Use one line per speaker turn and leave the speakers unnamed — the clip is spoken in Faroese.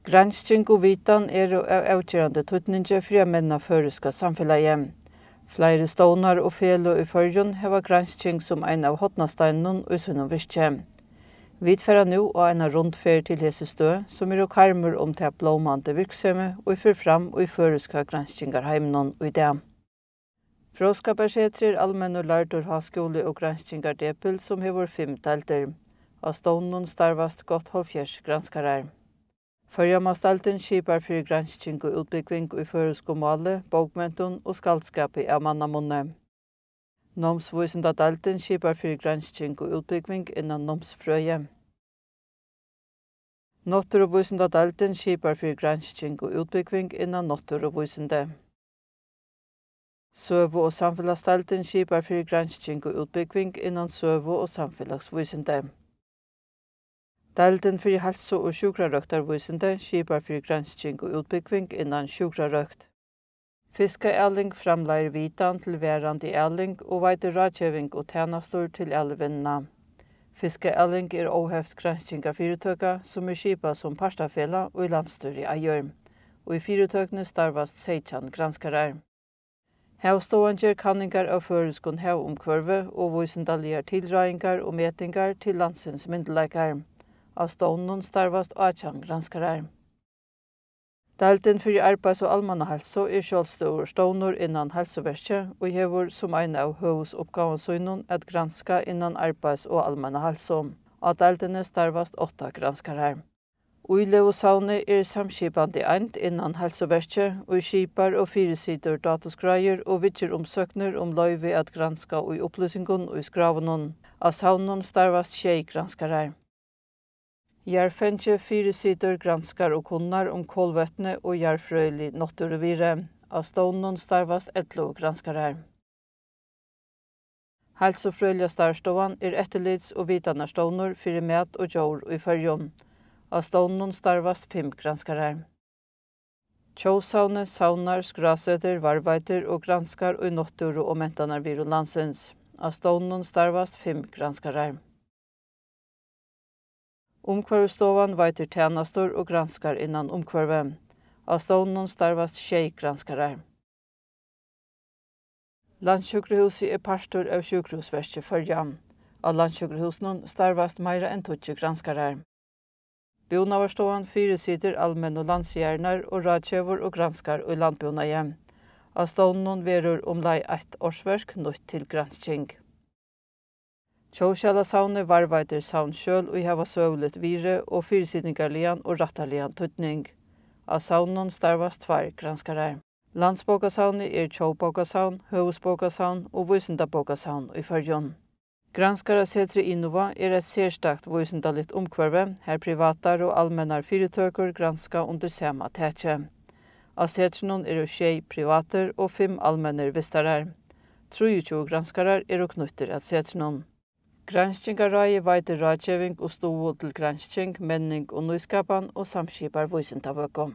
Gransking og vitan avgjørende tøtninge for å menna føreska samfellet. Flere stånar og felo i førjun heva gransking som ein av hotnasteinene og sunnum virkje. Vi tferra nu og en rundfer til hese stø, som karmer om til blåmante virksomhet og fyr fram og i føreska granskingar heimnon og i det. Fråskaparsetrer allmenn og lærdur haskole og granskingar depel som hever 5 delter. Av stånden starvast godt 70 granskarar. Førjamastalten skipar fyrir gransking og utbygging i føresko male, bókmenton og skaldskapi av mannamunne. Nomsvísindadalten skipar fyrir gransking og utbygging innan nomsfrøye. Náttúruvísindadalten skipar fyrir gransking og utbygging innan náttúruvísinde. Søvu- og samfélagsdalten skipar fyrir gransking og utbygging innan søvu- og samfélagsvísinde. Dalten fyrir halso- og sjukrarøktarvísinde skipar fyrir gransking og utbygging innan sjukrarøkt. Fiskeæling framleier vitan til værande æling og veitir rådgjeving og tjenastor til ælevinnena. Fiskeæling óheft granskingar fyrirtøka som skipa som partafela og i landstyri eier. Og i fyrirtøkene starvast 16 granskarar. Havståan ger kanningar av føreskon havomkvørve og vísindaligar tilræingar og metingar til landsins myndeleikar. Av stånden starvast 18 granskarar. Dalten fyrir arbeids- og almannahalso sjálvstøður stånur innan halsoverkje og hefur som ein av høvusoppgavan søgnun at granska innan arbeids- og almannahalso. Av daltene starvast 8 granskarar. Uilegu sauni samskipandi eind innan halsoverkje og skipar og fyrirsitur dataskræjur og vitjer omsøkner om løyvi at granska og i opplysningun og i skravunun. Av saunun starvast 6 granskarar. Jarfenje fyrirsitur granskar og kunnar om kolvetne og jarfrøylig náttúruvire. Av stånden starvast 11 granskarar. Helsefrøyliga starfstovan etterlids- og vitanarstånur fyrir mat og djór i førjun. Av stånden starvast 5 granskarar. Tjósaune, saunar, skrasøter, varveitur og granskar og náttúru og mentanar viru landsins. Av stånden starvast 5 granskarar. Umhverfstovan veitir tjenastor og granskar innan umhverve. Av stånden starvast 6 granskarar. Landssjukrehuset partur av sjukrehusverkje førja. Av landssjukrehusen starvast meira enn 20 granskarar. Bjónavarstovan fyrirsitur allmenn og landsgjernar og rådgjevur og granskar og landbjónaje. Av stånden verur omlai 1 årsverk nødt til gransking. Tjósjalasaune varveitir saun sjøl og hava søvlet vire og fyrirsitningarligan og rattarligan tøtning. Av saunen starvast 2 granskarar. Landsbókasauni tjóbókasaun, høvusbókasaun og vísindabókasaun i førjun. Granskarasetri Innova et sérstakt vísindaligt omkvarve, her privatar og allmennar fyrirtøkur granska under sama tætje. Av setrinun 6 privater og 5 allmennar vistarar. 23 granskarar knutter at setrinun. Granskingarægi veitir rådgjeving og stovu til gransking, menning og nyskapan og samskipar vísindavøkum.